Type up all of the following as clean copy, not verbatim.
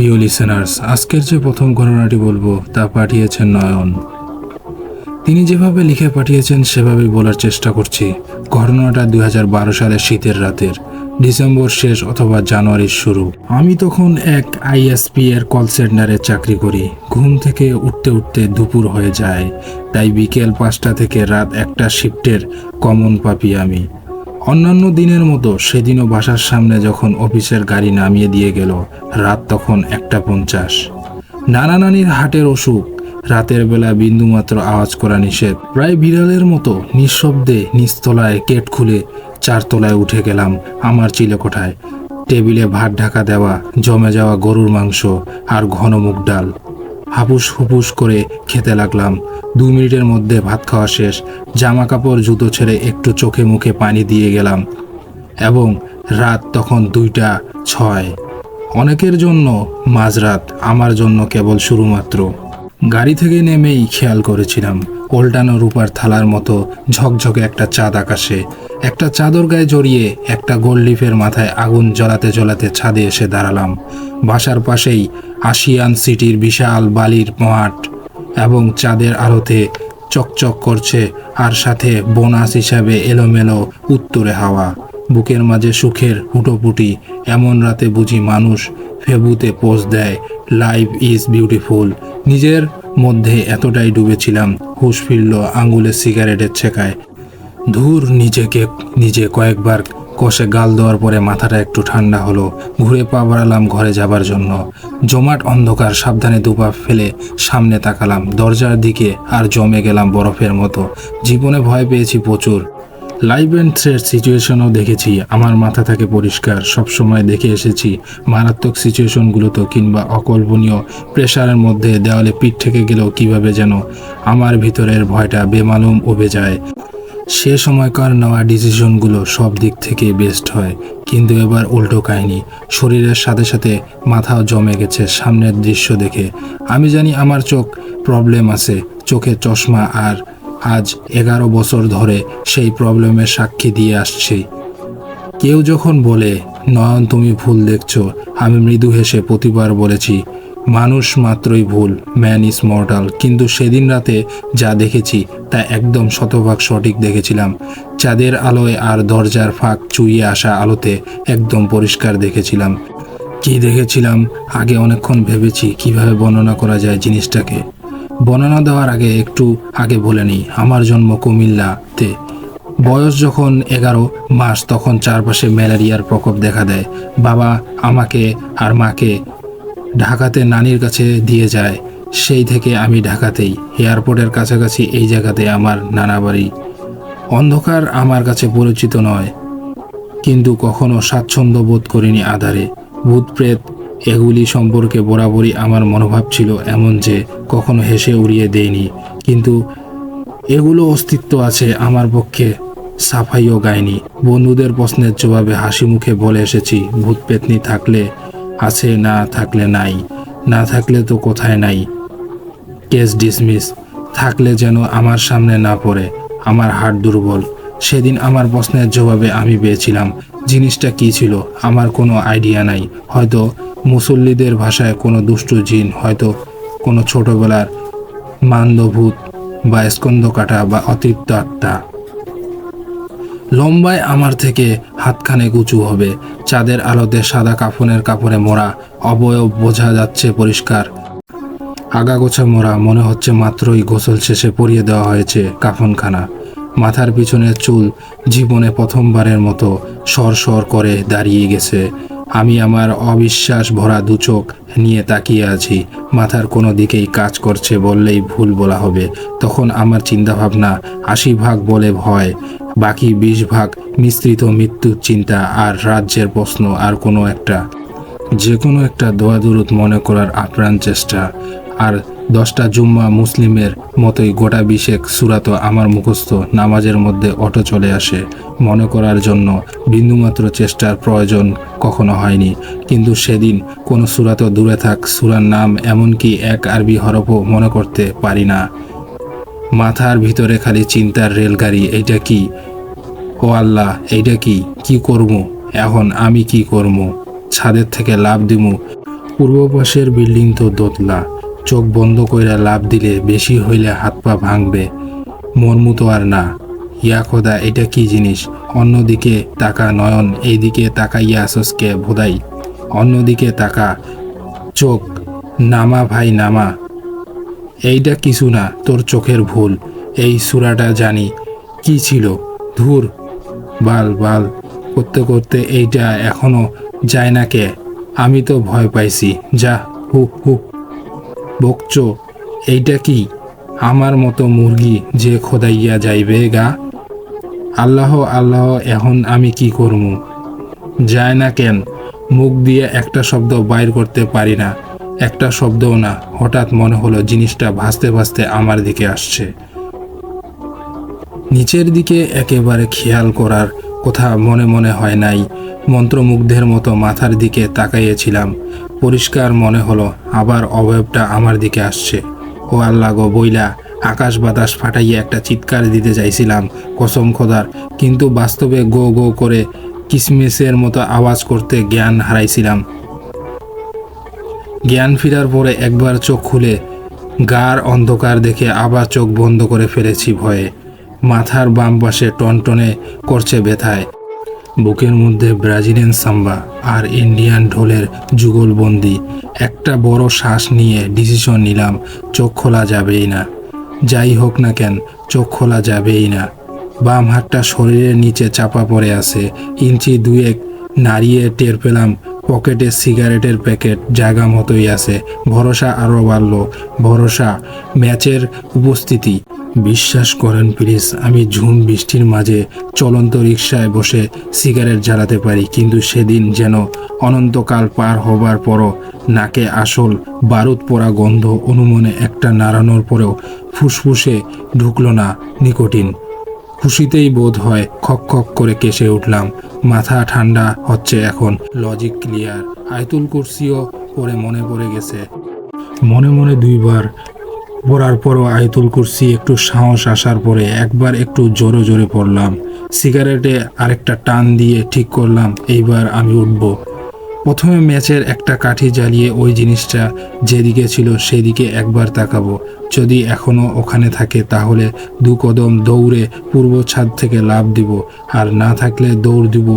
প্রিয় লিসেনার্স, আজকের যে প্রথম ঘটনাটি বলবো তা পাঠিয়েছেন নয়ন। তিনি যেভাবে লিখে পাঠিয়েছেন সেভাবেই বলার চেষ্টা করছি। ঘটনাটা 2012 সালের শীতের রাতের, ডিসেম্বর শেষ অথবা জানুয়ারির শুরু। আমি তখন এক আইএসপি এর কল সেন্টারে চাকরি করি। ঘুম থেকে উঠতে উঠতে দুপুর হয়ে যায়, তাই বিকেল 5টা থেকে রাত 1টা শিফটের কমন পাপি আমি। অন্যান্য দিনের মতো সেদিনও বাসার সামনে যখন অফিসের গাড়ি নামিয়ে দিয়ে গেল, রাত তখন 1টা 50। নানা নানির হাটের অসুখ, রাতের বেলা বিন্দুমাত্র আওয়াজ করা নিষেধ। প্রায় বিড়ালের মতো নিঃশব্দে নিচতলায় গেট খুলে 4তলায় উঠে গেলাম আমার চিলেকোঠায়। টেবিলে ভাত ঢাকা দেওয়া, জমে যাওয়া গরুর মাংস আর ঘন মুগ ডাল। হাপুস হুপুস করে খেতে লাগলাম। 2 মিনিটের মধ্যে ভাত খাওয়া শেষ। জামা কাপড় জুতো ছেড়ে একটু চোখে মুখে পানি দিয়ে গেলাম, এবং রাত তখন 2টা 6। অনেকের জন্য মাঝরাত, আমার জন্য কেবল শুরুমাত্র। গাড়ি থেকে নেমেই খেয়াল করেছিলাম ওল্টানো রূপার থালার মতো ঝকঝকে একটা চাঁদ আকাশে। একটা চাদর গায়ে জড়িয়ে একটা গোল লিফের মাথায় আগুন জ্বলাতে জ্বলাতে ছাদে এসে দাঁড়ালাম। বাসার পাশেই আশিয়ান সিটির বিশাল বালির মাঠ, এবং চাঁদের আলোতে চকচক করছে, আর সাথে বোনাস হিসাবে এলোমেলো উত্তরে হাওয়া। বুকের মাঝে সুখের হুটোপুটি। এমন রাতে বুঝি মানুষ ফেবুতে পোস্ট দেয়, লাইফ ইজ বিউটিফুল। নিজের মধ্যে এতটাই ডুবেছিলাম, হুঁশ ফিরল আঙুলে সিগারেটের ছেকায়। ধুর, নিজে কয়েকবার কষে গাল দেওয়ার পরে মাথাটা একটু ঠান্ডা হলো। ঘুরে পা বাড়ালাম ঘরে যাবার জন্য। জমাট অন্ধকার। সাবধানে দুপা ফেলে সামনে তাকালাম দরজার দিকে, আর জমে গেলাম বরফের মতো। জীবনে ভয় পেয়েছি প্রচুর, লাইভ অ্যান্ড থ্রেট সিচুয়েশনও দেখেছি। আমার মাথা থাকে পরিষ্কার, সবসময় দেখে এসেছি মারাত্মক সিচুয়েশনগুলোতে কিংবা অকল্পনীয় প্রেশারের মধ্যে দেওয়ালে পিঠ থেকে গেলেও কিভাবে যেন আমার ভিতরের ভয়টা বেমালুম উবে যায়। সে সময়কার নেওয়া ডিসিশনগুলো সব দিক থেকে বেস্ট হয়, কিন্তু এবার উল্টো কাহিনী। শরীরের সাথে সাথে মাথাও জমে গেছে সামনের দৃশ্য দেখে। আমি জানি আমার চোখ প্রবলেম আছে, চোখে চশমা, আর আজ 11 বছর ধরে সেই প্রবলেমের সাক্ষী দিয়ে আসছি। কেউ যখন বলে, নয়ন তুমি ভুল দেখছো, আমি মৃদু হেসে প্রতিবার বলেছি, মানুষ মাত্রই ভুল, ম্যান ইজ মর্টাল। কিন্তু সেদিন রাতে যা দেখেছি তা একদম শতভাগ সঠিক দেখেছিলাম। চাঁদের আলোয় আর দরজার ফাঁক চুইয়ে আসা আলোতে একদম পরিষ্কার দেখেছিলাম। কি দেখেছিলাম আগে অনেকক্ষণ ভেবেছি কিভাবে বর্ণনা করা যায় জিনিসটাকে। বর্ণনা দেওয়ার একটু আগে বলে নিই, আমার জন্ম কুমিল্লাতে। বয়স যখন 11 মাস, তখন চারপাশে ম্যালেরিয়ার প্রকোপ দেখা দেয়। বাবা আমাকে আর মাকে ঢাকাতে নানির কাছে দিয়ে যায়। সেই থেকে আমি ঢাকাতেই, এয়ারপোর্টের কাছাকাছি এই জায়গাতে আমার নানা বাড়ি। অন্ধকার আমার কাছে পরিচিত নয়, কিন্তু কখনো স্বাচ্ছন্দ্য বোধ করিনি আধারে। ভূত প্রেত এগুলি সম্পর্কে বরাবরই আমার মনোভাব ছিল এমন যে কখনো হেসে উড়িয়ে দেয়নি, কিন্তু এগুলো অস্তিত্ব আছে আমার পক্ষে সাফাইও গায়নি। বন্ধুদের প্রশ্নের জবাবে হাসি মুখে বলে এসেছি, ভূত পেতনি থাকলে আছে, না থাকলে নাই। না থাকলে তো কোথায় নাই, কেস ডিসমিস। থাকলে যেন আমার সামনে না পড়ে, আমার হার্ট দুর্বল। সেদিন আমার প্রশ্নের জবাবে আমি পেয়েছিলাম। জিনিসটা কি ছিল আমার কোনো আইডিয়া নাই। হয়তো মুসল্লিদের ভাষায় কোনো দুষ্টু জিন, হয়তো কোনো ছোটবেলার মান্দভূত বা স্কন্দ কাটা বা অতৃপ্ত আত্মা। লম্বায় আমার থেকে হাতখানেক উঁচু হবে। চাঁদের আলোতে সাদা কাফনের কাপড়ে মোড়া, অবয়ব বোঝা যাচ্ছে পরিষ্কার। আগাগোছা মোড়া, মনে হচ্ছে মাত্রই গোসল শেষে পরিয়ে দেওয়া হয়েছে কাফনখানা। মাথার পিছনের চুল জীবনে প্রথমবারের মতো সর করে দাঁড়িয়ে গেছে। আমি আমার অবিশ্বাস ভরা দুচোখ নিয়ে তাকিয়ে আছি। মাথার কোনো দিকেই কাজ করছে বললেই ভুল বলা হবে। তখন আমার চিন্তাভাবনা 80 ভাগ বলে ভয়, বাকি 20 ভাগ মিশ্রিত মৃত্যুর চিন্তা আর রাজ্যের প্রশ্ন, আর যে কোনো একটা দোয়া দুরুদ মনে করার আপ্রাণ চেষ্টা। আর 10টা জুম্মা মুসলিমের মতোই গোটা 20 সূরা তো আমার মুখস্থ। নামাজের মধ্যে অটো চলে আসে। মনে করার জন্য বিন্দুমাত্র চেষ্টার প্রয়োজন কখনো হয়নি, কিন্তু সেদিন কোনো সূরা তো দূরে থাক, সূরার নাম এমনকি এক আরবি হরফও মনে করতে পারি না। মাথার ভিতরে খালি চিন্তার রেলগাড়ি। এইটা কি, ও আল্লাহ, এইটা কি করবো এখন? আমি কি করবো? ছাদের থেকে লাফ দিমু পূর্ব পাশের বিল্ডিং তো দোতলা, চোখ বন্ধ কইরা লাভ দিলে বেশি হইলে হাত পা ভাঙবে, মরমু তো আর না। ইয়া খোদা, এটা কি জিনিস? অন্যদিকে তাকা নয়ন, এইদিকে তাকাইয়া আসসকে ভোদাই, অন্যদিকে তাকা, চোখ নামা ভাই নামা। এইটা কিছু না, তোর চোখের ভুল। এই সুরাটা জানি কি ছিল, ধুর বাল বাল করতে করতে এইটা এখনো যায় না কে? আমি তো ভয় পাইছি, যা হু হু বকচো। এইটা কি আমার মতো মুরগি যে খোদাইয়া যাইবে গা? আল্লাহ আল্লাহ, এখন আমি কি করমু? যায় না কেন? মুখ দিয়ে একটা শব্দ বাইর করতে পারি না, একটা শব্দও না। হঠাৎ মনে হলো জিনিসটা ভাসতে ভাসতে আমার দিকে আসছে। নিচের দিকে একেবারে খেয়াল করার কথা মনে মনে হয় নাই, মন্ত্রমুগ্ধের মতো মাথার দিকে তাকাইয়েছিলাম। পরিষ্কার মনে হলো আবার অবয়বটা আমার দিকে আসছে। ও আল্লাহ গো বইলা আকাশ বাতাস ফাটাইয়ে একটা চিৎকার দিতে চাইছিলাম কসম খোদার, কিন্তু বাস্তবে গো গো করে কিসমিসের মতো আওয়াজ করতে জ্ঞান হারাইছিলাম। জ্ঞান ফেরার পরে একবার চোখ খুলে গাঢ় অন্ধকার দেখে আবার চোখ বন্ধ করে ফেলেছি ভয়ে। মাথার বাম পাশে টনটনে করছে ব্যথায়, বুকের মধ্যে ব্রাজিলিয়ান সাম্বা আর ইন্ডিয়ান ঢোলের যুগলবন্দি। একটা বড় শ্বাস নিয়ে ডিসিশন নিলাম, চোখ খোলা যাবেই না, যাই হোক না কেন চোখ খোলা যাবেই না। বাম হাতটা শরীরের নিচে চাপা পড়ে আছে, ইঞ্চি দুয়েক নাড়িয়ে টের পেলাম পকেটে সিগারেটের প্যাকেট জায়গা মতোই আছে। ভরসা আরও বাড়ল, ভরসা ম্যাচের উপস্থিতি। বিশ্বাস করেন প্লিজ, আমি ঝুম বৃষ্টির মাঝে চলন্ত রিকশায় বসে সিগারেট জ্বালাতে পারি, কিন্তু সেদিন যেন অনন্তকাল পার হবার পরও নাকে আসল বারুদ পোড়া গন্ধ অনুমনে একটা নাড়ানোর পরেও ফুসফুসে ঢুকলো না নিকোটিন। খুশিতেই বোধ হয় খক খক করে কেসে উঠলাম। মাথা ঠান্ডা হচ্ছে এখন, লজিক ক্লিয়ার। আয়তুল কুরসিও পরে মনে পড়ে গেছে, মনে মনে দুইবার পড়ার পরও আয়তুল কুরসি একটু সাহস আসার পরে একবার একটু জোরে জোরে পড়লাম। সিগারেটে আরেকটা টান দিয়ে ঠিক করলাম এইবার আমি উঠব। প্রথমে ম্যাচের একটা কাঠি জ্বালিয়ে ওই জিনিসটা যেদিকে ছিল সেদিকে একবার তাকাবো, যদি এখনও ওখানে থাকে তাহলে দু কদম দৌড়ে পূর্ব ছাদ থেকে লাফ দিব, আর না থাকলে দৌড় দিব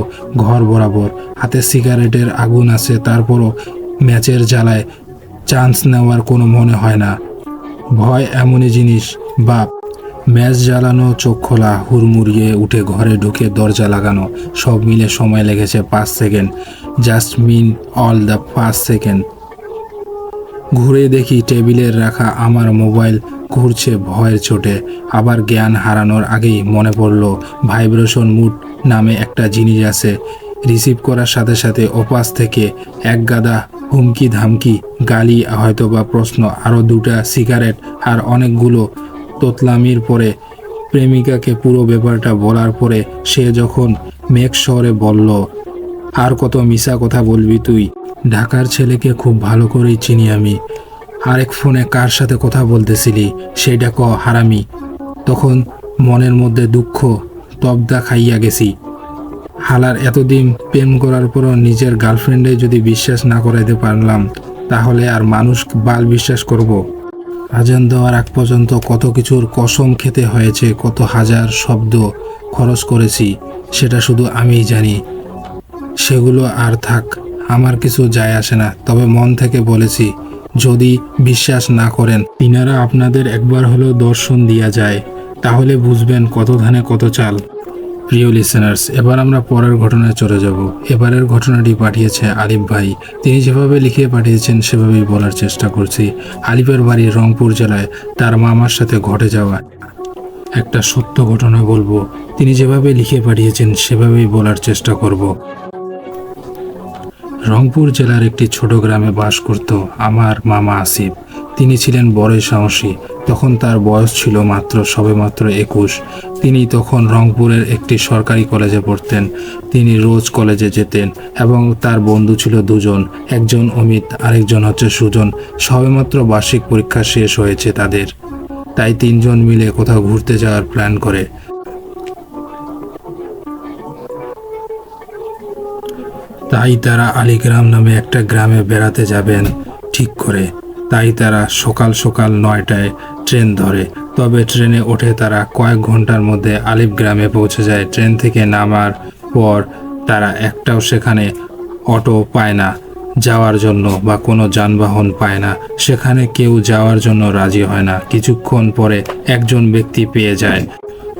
ঘর বরাবর। হাতে সিগারেটের আগুন আছে, তারপরও ম্যাচের জ্বালায় চান্স নেওয়ার কোনো মনে হয় না। ভয় এমনই জিনিস বাপ। ম্যাচ জ্বালানো, চোখ খোলা, হুড়মুড়িয়ে উঠে ঘরে ঢুকে দরজা লাগানো, সব মিলে সময় লেগেছে 5 second. Just mean all the 5 second. ঘুরে দেখি টেবিলের রাখা আমার মোবাইল ঘুরছে ভয়ের চোটে। আবার জ্ঞান হারানোর আগেই মনে পড়ল ভাইব্রেশন মুড নামে একটা জিনিস আছে। রিসিভ করার সাথে সাথে ওপাশ থেকে এক গাদা হুমকি ধামকি, গালি, হয়তোবা প্রশ্ন, আরও 2টা সিগারেট আর অনেকগুলো তোতলামির পরে প্রেমিকাকে পুরো ব্যাপারটা বলার পরে সে যখন মেঘ শহরে বলল, আর কত মিশা কথা বলবি তুই, ঢাকার ছেলেকে খুব ভালো করেই চিনি আমি, আরেক ফোনে কার সাথে কথা বলতেছিলি সেইটা ক হারামি। তখন মনের মধ্যে দুঃখ তবদা খাইয়া গেছি। হালার এতদিন প্রেম করার পরও নিজের গার্লফ্রেন্ডে যদি বিশ্বাস না করাইতে পারলাম, তাহলে আর মানুষ বাল বিশ্বাস করব? আজান দেওয়ার আগ পর্যন্ত কত কিছুর কসম খেতে হয়েছে, কত হাজার শব্দ খরচ করেছি, সেটা শুধু আমিই জানি। সেগুলো আর থাক, আমার কিছু যায় আসে না। তবে মন থেকে বলেছি, যদি বিশ্বাস না করেন, তিনারা আপনাদের একবার হলেও দর্শন দিয়া যায়, তাহলে বুঝবেন কত ধানে কত চাল। প্রিয় লিসেনার্স, এবার আমরা পরের ঘটনায় চলে যাব। এবারের ঘটনাটি পাঠিয়েছে আলিফ ভাই। তিনি যেভাবে লিখে পাঠিয়েছেন সেভাবেই বলার চেষ্টা করছি। আলিফের বাড়ি রংপুর জেলায়। তার মামার সাথে ঘটে যাওয়া একটা সত্য ঘটনা বলবো। তিনি যেভাবে লিখে পাঠিয়েছেন সেভাবেই বলার চেষ্টা করব। রংপুর জেলার একটি ছোট গ্রামে বাস করত আমার মামা আসিফ। তিনি ছিলেন বড়ই সাহসী। তখন তার বয়স ছিল সবেমাত্র 21। তিনি তখন রংপুরের একটি সরকারি কলেজে পড়তেন। তিনি রোজ কলেজে যেতেন এবং তার বন্ধু ছিল 2জন, একজন অমিত, আরেকজন হচ্ছে সুজন। সবেমাত্র বার্ষিক পরীক্ষা শেষ হয়েছে তাদের, তাই 3জন মিলে কোথাও ঘুরতে যাওয়ার প্ল্যান করে। তাই তারা আলীগ্রাম নামে একটা গ্রামে বেড়াতে যাবেন ঠিক করে। তাই তারা সকাল সকাল 9টায় ট্রেন ধরে। তবে ট্রেনে ওঠে তারা কয়েক ঘন্টার মধ্যে আলিফ গ্রামে পৌঁছে যায়। ট্রেন থেকে নামার পর তারা একটাও সেখানে অটো পায় না যাওয়ার জন্য, বা কোনো যানবাহন পায় না। সেখানে কেউ যাওয়ার জন্য রাজি হয় না। কিছুক্ষণ পরে একজন ব্যক্তি পেয়ে যায়।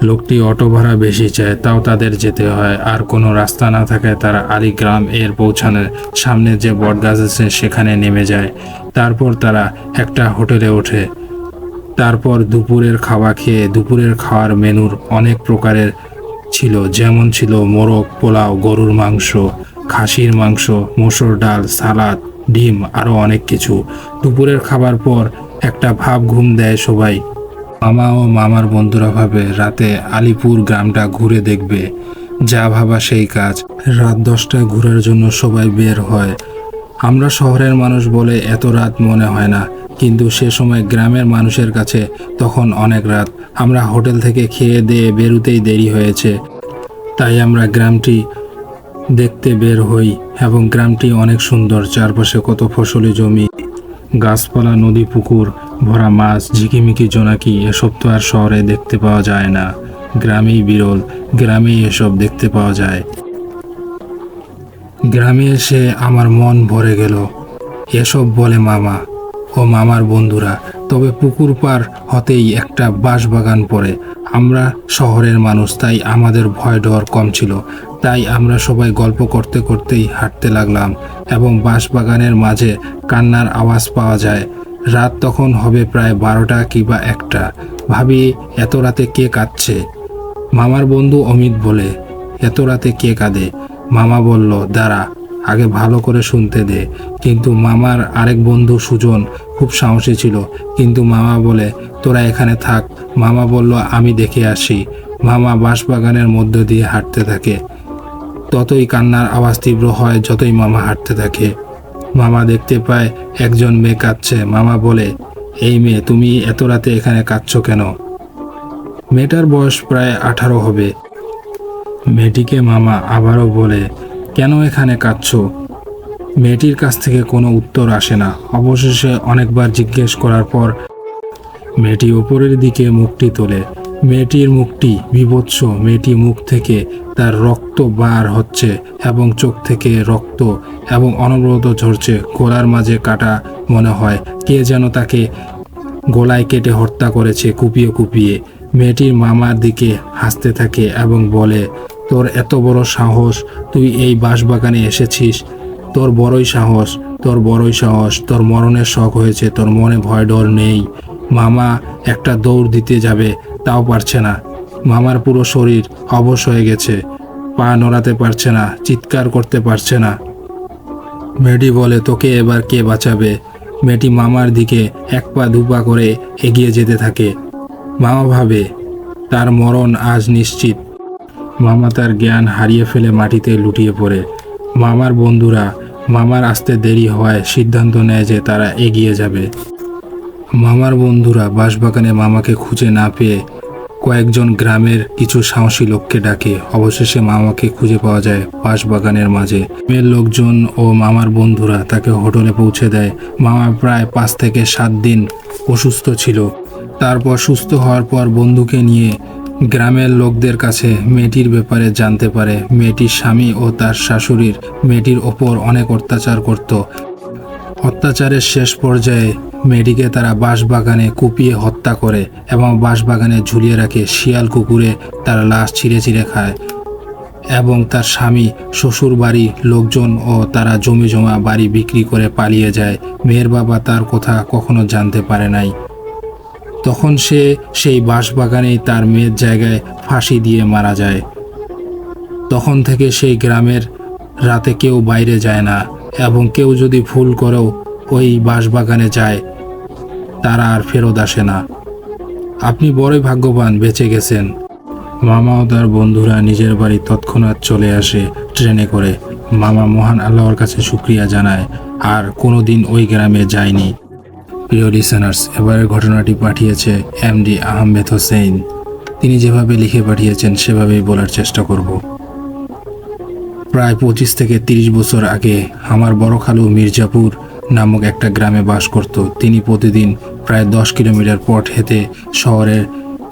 লোকটি অটো ভাড়া বেশি চায়, তাও তাদের যেতে হয়। আর কোনো রাস্তা না থাকায় তারা আলীগ্রাম এর পৌঁছানোর সামনে যে বটগাছ আছে সেখানে নেমে যায়। তারপর তারা একটা হোটেলে ওঠে। তারপর দুপুরের দুপুরের খাওয়ার মেনুর অনেক প্রকারের ছিল, যেমন ছিল মোরগ পোলাও, গরুর মাংস, খাসির মাংস, মসুর ডাল, সালাদ, ডিম, আরও অনেক কিছু। দুপুরের খাবার পর একটা ভাব ঘুম দেয় সবাই। মামা ও মামার বন্ধুরা ভাবে রাতে আলিপুর গ্রামটা ঘুরে দেখবে। যা ভাবা সেই কাজ। রাত 10টায় ঘোরার জন্য সবাই বের হয়। আমরা শহরের মানুষ বলে এত রাত মনে হয় না, কিন্তু সে সময় গ্রামের মানুষের কাছে তখন অনেক রাত। আমরা হোটেল থেকে খেয়ে দিয়ে বেরোতেই দেরি হয়েছে, তাই আমরা গ্রামটি দেখতে বের হই। এবং গ্রামটি অনেক সুন্দর। চারপাশে কত ফসলি জমি, গাছপালা, নদী, পুকুর ভরা মাছ, ঝিকিমিকি জোনাকি। এসব তো আর শহরে দেখতে পাওয়া যায় না। গ্রামেই বিরল, গ্রামেই এসব দেখতে পাওয়া যায়। গ্রামে এসে আমার মন ভরে গেল, এসব বলে মামা ও মামার বন্ধুরা। তবে পুকুর পার হতেই একটা বাঁশবাগান পড়ে। আমরা শহরের মানুষ, তাই আমাদের ভয় ডর কম ছিল। তাই আমরা সবাই গল্প করতে করতেই হাঁটতে লাগলাম, এবং বাঁশবাগানের মাঝে কান্নার আওয়াজ পাওয়া যায়। রাত তখন হবে প্রায় 12টা কিংবা 1টা। ভাবি, এত রাতে কে কাঁদছে? মামার বন্ধু অমিত বলে, এত রাতে কে কাঁদে? মামা বলল, দাঁড়া, আগে ভালো করে শুনতে দে। কিন্তু মামার আরেক বন্ধু সুজন খুব সাহসী ছিল। কিন্তু মামা বলে, তোরা এখানে থাক। মামা বলল, আমি দেখে আসি। মামা বাঁশবাগানের মধ্য দিয়ে হাঁটতে থাকে। ততই কান্নার আওয়াজ তীব্র হয় যতই মামা হাঁটতে থাকে। মামা দেখতে পায় একজন মেয়ে কাঁদছে। মামা বলে, এই মেয়ে, তুমি এত রাতে এখানে কাঁদছো কেন? মেয়েটার বয়স প্রায় 18 হবে। মেয়েটিকে মামা আবারও বলে, কেন এখানে কাঁদছো? মেয়েটির কাছ থেকে কোনো উত্তর আসে না। অবশেষে অনেকবার জিজ্ঞেস করার পর মেয়েটি ওপরের দিকে মুখটি তোলে। মেয়েটির মুখটি বীভৎস। মেয়েটি মুখ থেকে তার রক্ত বার হচ্ছে, এবং চোখ থেকে রক্ত এবং অনবরত ঝরছে। গলার মাঝে কাটা মনে হয়। কে যেন তাকে গলায় কেটে হত্যা করেছে কুপিয়ে কুপিয়ে। মেয়েটির মামার দিকে হাসতে থাকে এবং বলে, তোর এত বড় সাহস, তুই এই বাঁশবাগানে এসেছিস? তোর বড়ই সাহস, তোর বড়ই সাহস। তোর মরণের শখ হয়েছে, তোর মনে ভয় ডর নেই। মামা একটা দৌড় দিতে যাবে, তাও পারছে না। মামার পুরো শরীর অবশ হয়ে গেছে। পা নড়াতে পারছে না, চিৎকার করতে পারছে না। মেয়েটি বলে, তোকে এবার কে বাঁচাবে? মেয়েটি মামার দিকে 1 পা 2 পা করে এগিয়ে যেতে থাকে। মামা ভাবে তার মরণ আজ নিশ্চিত। মামা তার জ্ঞান হারিয়ে ফেলে মাটিতে লুটিয়ে পড়ে। মামার বন্ধুরা মামার আসতে দেরি হওয়ায় সিদ্ধান্ত নেয় যে তারা এগিয়ে যাবে। মামার বন্ধুরা বাঁশবাগানে মামাকে খুঁজে না পেয়ে কয়েকজন গ্রামের কিছু সাহসী লোককে ডাকে। অবশেষে মামাকে খুঁজে পাওয়া যায় বাঁশবাগানের মাঝে। গ্রামের লোকজন ও মামার বন্ধুরা তাকে হোটেলে পৌঁছে দেয়। মামা প্রায় 5 থেকে 7 দিন অসুস্থ ছিল। তারপর সুস্থ হওয়ার পর বন্ধুকে নিয়ে গ্রামের লোকদের কাছে মেয়েটির ব্যাপারে জানতে পারে। মেয়েটির স্বামী ও তার শাশুড়ির মেয়েটির ওপর অনেক অত্যাচার করত। অত্যাচারের শেষ পর্যায়ে মেয়েটিকে তারা বাঁশবাগানে কুপিয়ে হত্যা করে এবং বাঁশবাগানে ঝুলিয়ে রাখে। শিয়াল কুকুরে তার লাশ ছিঁড়ে ছিঁড়ে খায়। এবং তার স্বামী, শ্বশুর বাড়ি লোকজন ও তারা জমি জমা বাড়ি বিক্রি করে পালিয়ে যায়। মেয়ের বাবা তার কথা কখনো জানতে পারে নাই। তখন সে সেই বাঁশবাগানেই তার মেয়ের জায়গায় ফাঁসি দিয়ে মারা যায়। তখন থেকে সেই গ্রামের রাতে কেউ বাইরে যায় না, এবং কেউ যদি ভুল করেও ওই বাঁশবাগানে যায় তারা আর ফেরত আসে না। আপনি বড়ই ভাগ্যবান, বেঁচে গেছেন। মামা ও তার বন্ধুরা নিজের বাড়ি তৎক্ষণাৎ চলে আসে ট্রেনে করে। মামা মহান আল্লাহর কাছে শুকরিয়া জানায়, আর কোনোদিন ওই গ্রামে যায়নি। প্রিয় লিসেনার্স, এবারের ঘটনাটি পাঠিয়েছে এমডি আহমেদ হোসেন। তিনি যেভাবে লিখে পাঠিয়েছেন সেভাবেই বলার চেষ্টা করব। প্রায় 25 থেকে 30 বছর আগে আমার বড় খালু মির্জাপুর নামক একটা গ্রামে বাস করত। তিনি প্রতিদিন প্রায় 10 কিলোমিটার পথ হেঁটে শহরের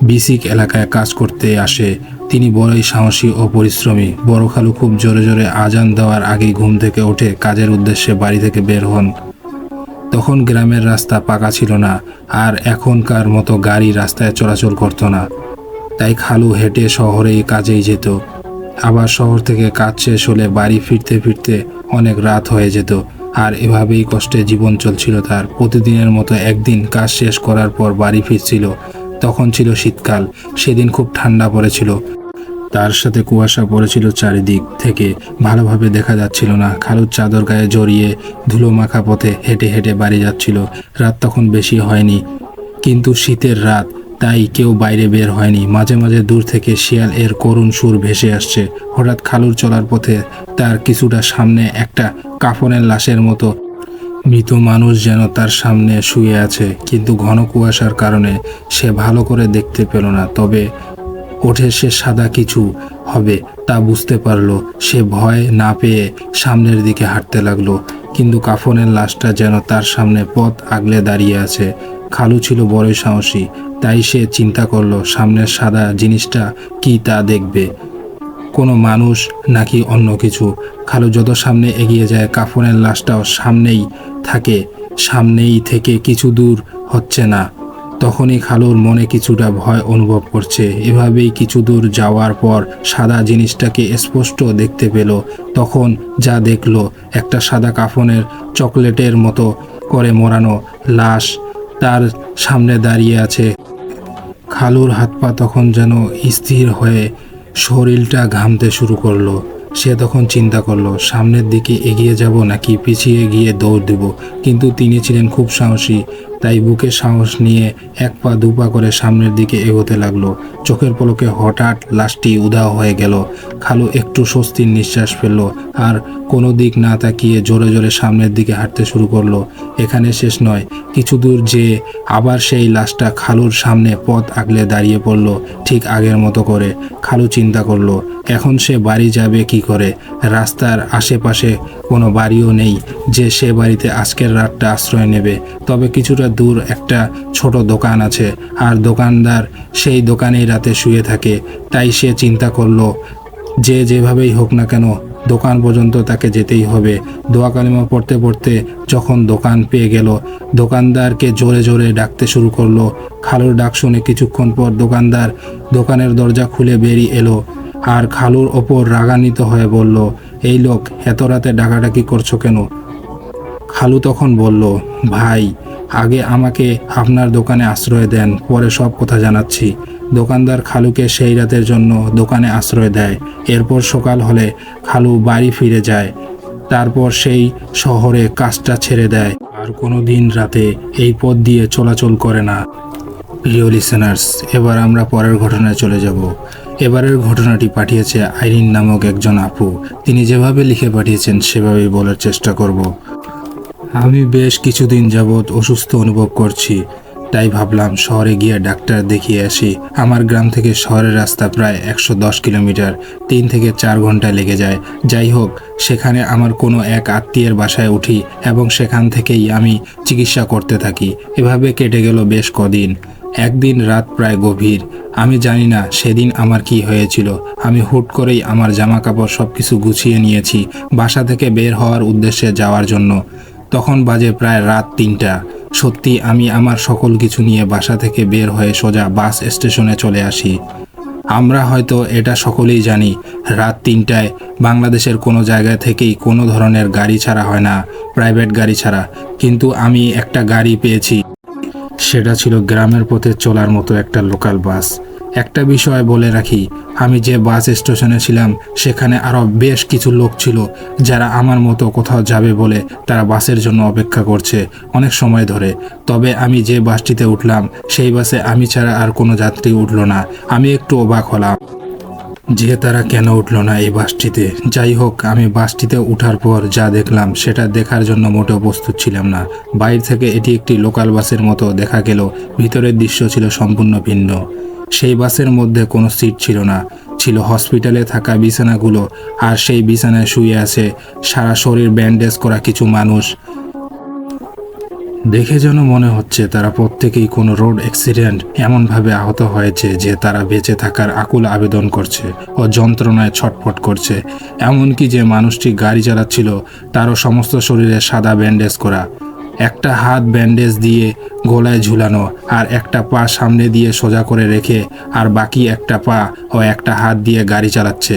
বিসিক এলাকায় কাজ করতে আসে। তিনি বড়ই সাহসী ও পরিশ্রমী। বড় খালু খুব জোরে জোরে আজান দেওয়ার আগেই ঘুম থেকে উঠে কাজের উদ্দেশ্যে বাড়ি থেকে বের হন। তখন গ্রামের রাস্তা পাকা ছিল না, আর এখনকার মতো গাড়ি রাস্তায় চলাচল করতো না। তাই খালু হেঁটে শহরেই কাজেই যেত। আবার শহর থেকে কাজ শেষ হলে বাড়ি ফিরতে ফিরতে অনেক রাত হয়ে যেত। আর এভাবেই কষ্টে জীবন চলছিল তার। প্রতিদিনের মতো একদিন কাজ শেষ করার পর বাড়ি ফিরছিল। তখন ছিল শীতকাল। সেদিন খুব ঠান্ডা পড়েছিল। তার সাথে কুয়াশা পড়েছিল, চারিদিক থেকে ভালোভাবে দেখা যাচ্ছিল না। খালুর চাদর গায়ে জড়িয়ে ধুলো মাখা পথে হেঁটে হেঁটে বাড়ি যাচ্ছিল। রাত তখন বেশি হয়নি, কিন্তু শীতের রাত, তাই কেউ বাইরে বের হয়নি। মাঝে মাঝে দূর থেকে শিয়াল এর করুণ সুর ভেসে আসছে। হঠাৎ খালুর চলার পথে তার কিছুটা সামনে একটা কাফনের লাশের মতো মৃত মানুষ যেন তার সামনে শুয়ে আছে, কিন্তু ঘন কুয়াশার কারণে সে ভালো করে দেখতে পেল না। তবে ওঠে সে সাদা কিছু হবে তা বুঝতে পারলো। সে ভয় না পেয়ে সামনের দিকে হাঁটতে লাগলো, কিন্তু কাফনের লাশটা যেন তার সামনে পথ আগলে দাঁড়িয়ে আছে। খালু ছিল বড়ই সাহসী, তাই সে চিন্তা করলো সামনের সাদা জিনিসটা কি তা দেখবে, কোনো মানুষ নাকি অন্য কিছু। খালু যত সামনে এগিয়ে যায় কাফনের লাশটাও সামনেই থেকে কিছু দূর হচ্ছে না। তখনই খালুর মনে কিছুটা ভয় অনুভব করছে। এভাবেই কিছু দূর যাওয়ার পর সাদা জিনিসটাকে স্পষ্ট দেখতে পেল। তখন যা দেখলো, একটা সাদা কাফনের চকলেটের মতো করে মোড়ানো লাশ তার সামনে দাঁড়িয়ে আছে। খালুর হাত পা তখন যেন স্থির হয়ে শরীরটা ঘামতে শুরু করলো। সে তখন চিন্তা করলো সামনের দিকে এগিয়ে যাব নাকি পিছিয়ে গিয়ে দৌড় দেব। কিন্তু তিনি ছিলেন খুব সাহসী, তাই বুকে সাহস নিয়ে এক পা দু পা করে সামনের দিকে এগোতে লাগলো। চোখের পলকে হঠাৎ লাশটি উধাও হয়ে গেল। খালু একটু স্বস্তির নিঃশ্বাস ফেলল, আর কোনো দিক না তাকিয়ে জোরে জোরে সামনের দিকে হাঁটতে শুরু করলো। এখানে শেষ নয়, কিছু দূর যেয়ে আবার সেই লাশটা খালুর সামনে পথ আগলে দাঁড়িয়ে পড়ল, ঠিক আগের মতো করে। খালু চিন্তা করলো এখন সে বাড়ি যাবে কি করে। রাস্তার আশেপাশে কোনো বাড়িও নেই যে সে বাড়িতে আজকের রাতটা আশ্রয় নেবে। তবে কিছুটা দূর একটা ছোট দোকান আছে, আর দোকানদার সেই দোকানেই রাতে শুয়ে থাকে। তাই সে চিন্তা করলো যে যেভাবেই হোক না কেন দোকান পর্যন্ত তাকে যেতেই হবে। দোয়া কালিমা পড়তে পড়তে যখন দোকান পেয়ে গেল, দোকানদারকে জোরে জোরে ডাকতে শুরু করলো। খালুর ডাক শুনে কিছুক্ষণ পর দোকানদার দোকানের দরজা খুলে বেরিয়ে এলো, আর খালুর ওপর রাগান্বিত হয়ে বলল, এই লোক, এত রাতে ডাকাডাকি করছো কেন? খালু তখন বলল, ভাই, আগে আমাকে আপনার দোকানে আশ্রয় দেন, পরে সব কথা জানাচ্ছি। দোকানদার খালুকে সেই রাতের জন্য দোকানে আশ্রয় দেয়। এরপর সকাল হলে খালু বাড়ি ফিরে যায়। তারপর সেই শহরে কাজটা ছেড়ে দেয়, আর কোনো দিন রাতে এই পথ দিয়ে চলাচল করে না। প্রিয় লিসেনার্স, এবার আমরা পরের ঘটনায় চলে যাব। এবারের ঘটনাটি পাঠিয়েছে আইরিন নামক একজন আপু। তিনি যেভাবে লিখে পাঠিয়েছেন সেভাবেই বলার চেষ্টা করব। আমি বেশ কিছুদিন যাবৎ অসুস্থ অনুভব করছি, তাই ভাবলাম শহরে গিয়ে ডাক্তার দেখিয়ে আসি। আমার গ্রাম থেকে শহরের রাস্তা প্রায় 110 কিলোমিটার, 3 থেকে 4 ঘন্টা লেগে যায়। যাই হোক, সেখানে আমার কোনো এক আত্মীয়ের বাসায় উঠি এবং সেখান থেকেই আমি চিকিৎসা করতে থাকি। এভাবে কেটে গেল বেশ কদিন। একদিন রাত প্রায় গভীর। আমি জানি না সেদিন আমার কি হয়েছিল। আমি হুট করেই আমার জামা কাপড় সব কিছু গুছিয়ে নিয়েছি বাসা থেকে বের হওয়ার উদ্দেশ্যে যাওয়ার জন্য। তখন বাজে প্রায় রাত 3টা। সত্যি আমি আমার সকল কিছু নিয়ে বাসা থেকে বের হয়ে সোজা বাস স্টেশনে চলে আসি। আমরা হয়তো এটা সকলেই জানি, রাত 3টায় বাংলাদেশের কোনো জায়গা থেকেই কোনো ধরনের গাড়ি ছাড়া হয় না, প্রাইভেট গাড়ি ছাড়া। কিন্তু আমি একটা গাড়ি পেয়েছি। সেটা ছিল গ্রামের পথে চলার মতো একটা লোকাল বাস। একটা বিষয় বলে রাখি, আমি যে বাস স্টেশনে ছিলাম সেখানে আরও বেশ কিছু লোক ছিল যারা আমার মতো কোথাও যাবে বলে তারা বাসের জন্য অপেক্ষা করছে অনেক সময় ধরে। তবে আমি যে বাসটিতে উঠলাম সেই বাসে আমি ছাড়া আর কোনো যাত্রী উঠলো না। আমি একটু অবাক হলাম যে তারা কেন উঠলো না এই বাসটিতে। যাই হোক, আমি বাসটিতে ওঠার পর যা দেখলাম সেটা দেখার জন্য মোটেও প্রস্তুত ছিলাম না। বাইরে থেকে এটি একটি লোকাল বাসের মতো দেখা গেল, ভিতরের দৃশ্য ছিল সম্পূর্ণ ভিন্ন। সেই বাসের মধ্যে কোনো সিট ছিল না, দেখছিল হসপিটালে থাকা বিছানাগুলো, আর সেই বিছানায় শুয়ে আছে সারা শরীর ব্যান্ডেজ করা কিছু মানুষ। দেখে যেন মনে হচ্ছে তারা প্রত্যেকেই কোনো রোড অ্যাক্সিডেন্ট এমনভাবে আহত হয়েছে যে তারা বেঁচে থাকার আকুল আবেদন করছে ও যন্ত্রণায় ছটফট করছে। এমনকি যে মানুষটি গাড়ি চালাচ্ছিল তারও সমস্ত শরীরে সাদা ব্যান্ডেজ করা, একটা হাত ব্যান্ডেজ দিয়ে গলায় ঝুলানো, আর একটা পা সামনে দিয়ে সোজা করে রেখে আর বাকি একটা পা ও একটা হাত দিয়ে গাড়ি চালাচ্ছে।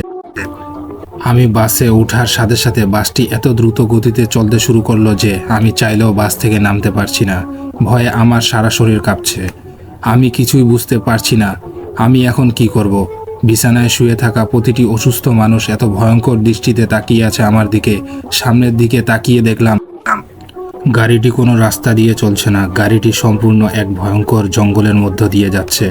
আমি বাসে ওঠার সাথে সাথে বাসটি এত দ্রুত গতিতে চলতে শুরু করলো যে আমি চাইলেও বাস থেকে নামতে পারছি না। ভয়ে আমার সারা শরীর কাঁপছে। আমি কিছুই বুঝতে পারছি না আমি এখন কি করব। বিছানায় শুয়ে থাকা প্রতিটি অসুস্থ মানুষ এত ভয়ঙ্কর দৃষ্টিতে তাকিয়ে আছে আমার দিকে। সামনের দিকে তাকিয়ে দেখলাম গাড়িটি কোনো রাস্তা দিয়ে চলছে না, গাড়িটি সম্পূর্ণ এক ভয়ঙ্কর জঙ্গলের মধ্য দিয়ে যাচ্ছে।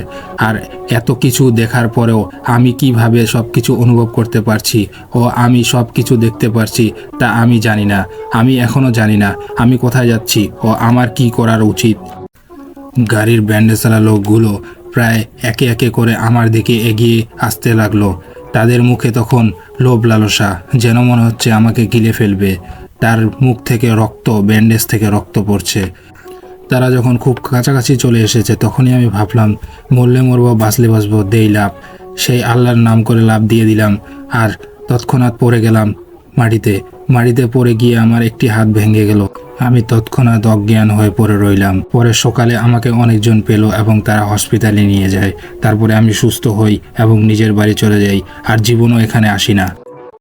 আর এত কিছু দেখার পরেও আমি কিভাবে সব কিছু অনুভব করতে পারছি ও আমি সব কিছু দেখতে পারছি তা আমি জানি না। আমি এখনও জানি না আমি কোথায় যাচ্ছি ও আমার কি করার উচিত। গাড়ির ব্যান্ডেজওয়ালা লোকগুলো প্রায় একে একে করে আমার দিকে এগিয়ে আসতে লাগলো। তাদের মুখে তখন লোভ লালসা, যেন মনে হচ্ছে আমাকে গিলে ফেলবে। তার মুখ থেকে রক্ত, ব্যান্ডেজ থেকে রক্ত পড়ছে। তারা যখন খুব কাছাকাছি চলে এসেছে তখনই আমি ভাবলাম মরলে মরবো, বাঁচলে বাঁচবো, দেই লাভ। সেই আল্লাহর নাম করে লাভ দিয়ে দিলাম আর তৎক্ষণাৎ পড়ে গেলাম মাটিতে পড়ে গিয়ে আমার একটি হাত ভেঙে গেল। আমি তৎক্ষণাৎ অজ্ঞান হয়ে পড়ে রইলাম। পরে সকালে আমাকে অনেকজন পেল এবং তারা হসপিটালে নিয়ে যায়। তারপরে আমি সুস্থ হই এবং নিজের বাড়ি চলে যাই, আর জীবনও এখানে আসি না।